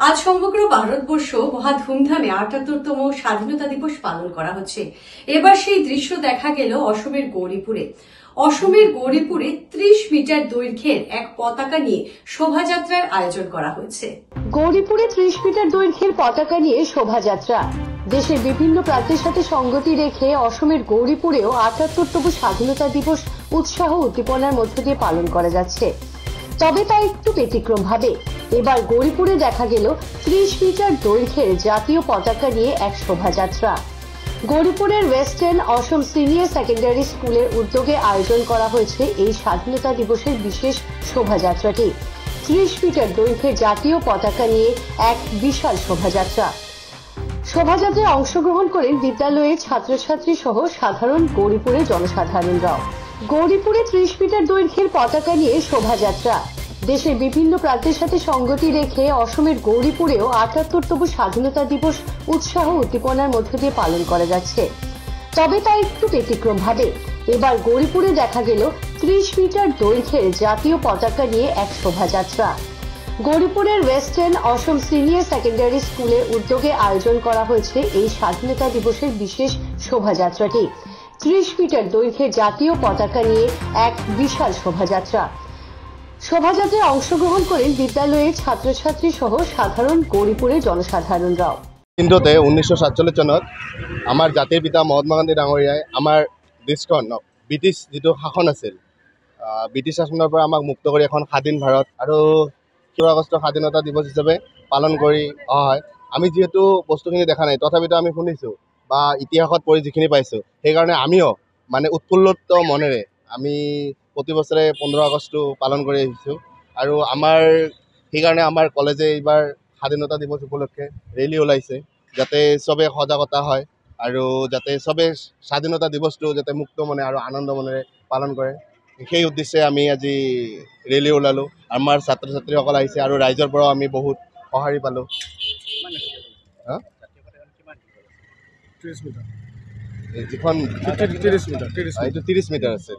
আজ সমগ্র ভারতবর্ষ মহা ধুমধামে ৭৮তম স্বাধীনতা দিবস পালন করা হচ্ছে। এবার সেই দৃশ্য দেখা গেল অসমের গৌরীপুরে। অসমের গৌরীপুরে ৩০ মিটার দৈর্ঘ্যের এক পতাকা নিয়ে শোভাযাত্রার আয়োজন করা হয়েছে। গৌরীপুরে ৩০ মিটার দৈর্ঘ্যের পতাকা নিয়ে শোভাযাত্রা। দেশের বিভিন্ন প্রান্তের সাথে সঙ্গতি রেখে অসমের গৌরীপুরেও ৭৮তম স্বাধীনতা দিবস উৎসাহ উদ্দীপনার মধ্য দিয়ে পালন করা যাচ্ছে। তবে তা একটু ব্যতিক্রম ভাবে এবার গৌরীপুরে দেখা গেল ৩০ মিটার দৈর্ঘ্যের জাতীয় পতাকা নিয়ে এক শোভাযাত্রা। গৌরীপুরের ওয়েস্টার্ন অসম সিনিয়র সেকেন্ডারি স্কুলের উদ্যোগে আয়োজন করা হয়েছে এই স্বাধীনতা দিবসের বিশেষ শোভাযাত্রাটি। ৩০ মিটার দৈর্ঘ্যের জাতীয় পতাকা নিয়ে এক বিশাল শোভাযাত্রা। শোভাযাত্রায় অংশগ্রহণ করেন বিদ্যালয়ের ছাত্রছাত্রী সহ সাধারণ গৌরীপুরের জনসাধারণরাও। গৌরীপুরে ৩০ মিটার দৈর্ঘ্যের পতাকা নিয়ে শোভাযাত্রা। দেশের বিভিন্ন প্রান্তের সাথে সঙ্গতি রেখে অসমের গৌরীপুরেও ৭৮তম স্বাধীনতা দিবস উৎসাহ উদ্দীপনার মধ্য দিয়ে পালন করা যাচ্ছে। তবে তা একটু ব্যতিক্রম ভাবে এবার গৌরীপুরে দেখা গেল ৩০ মিটার দৈর্ঘ্যের জাতীয় পতাকা নিয়ে এক শোভাযাত্রা। গৌরীপুরের ওয়েস্টার্ন অসম সিনিয়র সেকেন্ডারি স্কুলের উদ্যোগে আয়োজন করা হয়েছে এই স্বাধীনতা দিবসের বিশেষ শোভাযাত্রাটি। ৩০ মিটার দৈর্ঘ্যের জাতীয় পতাকা নিয়ে এক বিশাল শোভাযাত্রা। শোভাযাত্রায় অংশগ্রহণ করেন বিদ্যালয়ের ছাত্রছাত্রী সহ সাধারণ গৌরীপুরের জনসাধারণরাও। কিন্তু 1947 চনত আমাৰ জাতিৰ পিতা মহাত্মা গান্ধী ডাঙৰীয়াই আমাৰ দেশখনক ব্ৰিটিছ যিটো শাসন আছিল, ব্ৰিটিছ শাসনৰ পৰা আমাক মুক্ত কৰি এখন স্বাধীন ভাৰত আৰু ১৬ আগষ্ট স্বাধীনতা দিৱস হিচাপে পালন কৰি অহা হয়। আমি যিহেতু বস্তুখিনি দেখা নাই, তথাপিতো আমি শুনিছোঁ বা ইতিহাসত পঢ়ি যিখিনি পাইছোঁ, সেইকাৰণে আমিও মানে উৎফুল্লিত মনেৰে আমি প্ৰতি বছৰে 15 আগষ্টটো পালন কৰি আহিছোঁ। আৰু সেইকাৰণে আমাৰ কলেজে এইবাৰ স্বাধীনতা দিৱস উপলক্ষে ৰেলী ওলাইছে, যাতে চবে সজাগতা হয় আৰু যাতে চবে স্বাধীনতা দিৱসটো যাতে মুক্ত মনে আৰু আনন্দ মনেৰে পালন কৰে। সেই উদ্দেশ্যে আমি আজি ৰেলী ওলালোঁ। আমাৰ ছাত্ৰ ছাত্ৰীসকল আহিছে আৰু ৰাইজৰ পৰাও আমি বহুত সঁহাৰি পালোঁ। যিখন এইটো 30 মিটাৰ আছে।